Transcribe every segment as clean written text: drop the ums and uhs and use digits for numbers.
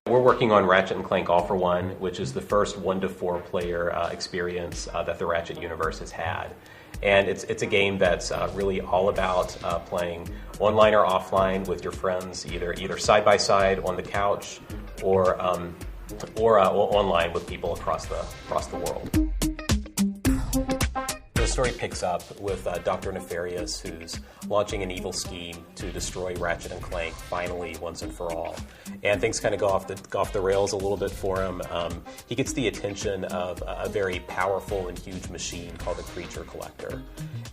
We're working on Ratchet and Clank All for One, which is the first 1 to 4 player experience that the Ratchet universe has had. And it's a game that's really all about playing online or offline with your friends, either side by side on the couch or online with people across the world. The story picks up with Dr. Nefarious, who's launching an evil scheme to destroy Ratchet and Clank finally once and for all. And things kind of go off the rails a little bit for him. He gets the attention of a very powerful and huge machine called the Creature Collector.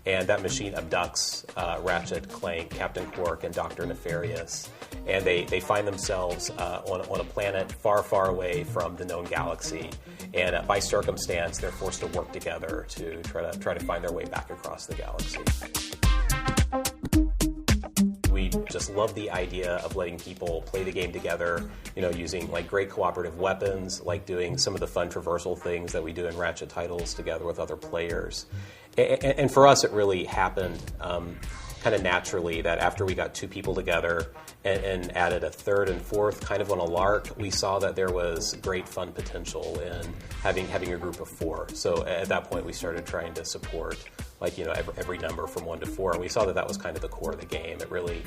And that machine abducts Ratchet, Clank, Captain Qwark, and Dr. Nefarious. And they find themselves on a planet far, far away from the known galaxy. And by circumstance, they're forced to work together to try to find their way back across the galaxy. We just love the idea of letting people play the game together, using like great cooperative weapons, like doing some of the fun traversal things that we do in Ratchet titles together with other players. And for us, it really happened kind of naturally that after we got 2 people together and added a third and fourth kind of on a lark, we saw that there was great fun potential in having a group of 4. So at that point, we started trying to support every number from 1 to 4, and we saw that was kind of the core of the game. It really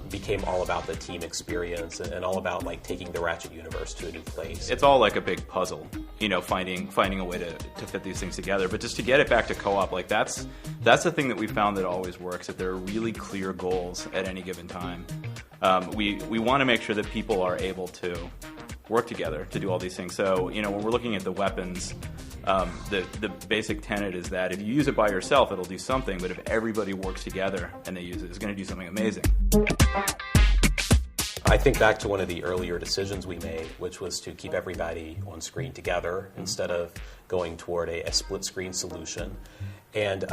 became all about the team experience and all about like taking the Ratchet universe to a new place. It's all like a big puzzle, finding a way to fit these things together. But just to get it back to co-op, like that's the thing that we found that always works. That there are really clear goals at any given time. We want to make sure that people are able to work together to do all these things. So when we're looking at the weapons. The basic tenet is that if you use it by yourself, it'll do something, but if everybody works together and they use it, it's going to do something amazing. I think back to one of the earlier decisions we made, which was to keep everybody on screen together instead of going toward a split-screen solution. And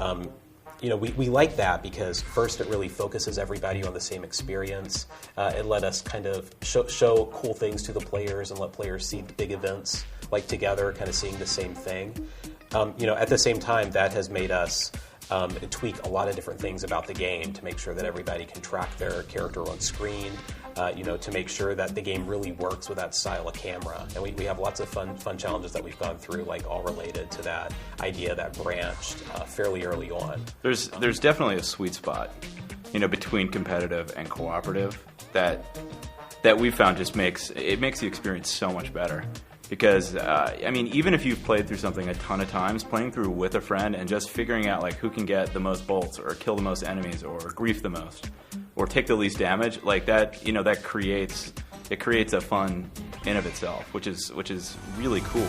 we like that because first it really focuses everybody on the same experience. It let us kind of show cool things to the players and let players see the big events like together, kind of seeing the same thing. At the same time, that has made us tweak a lot of different things about the game to make sure that everybody can track their character on screen, to make sure that the game really works with that style of camera. And we have lots of fun challenges that we've gone through, like all related to that idea that branched fairly early on. There's definitely a sweet spot, between competitive and cooperative that we found just makes the experience so much better. Because, even if you've played through something a ton of times, playing through with a friend and just figuring out, who can get the most bolts or kill the most enemies or grief the most or take the least damage, that creates a fun in of itself, which is really cool.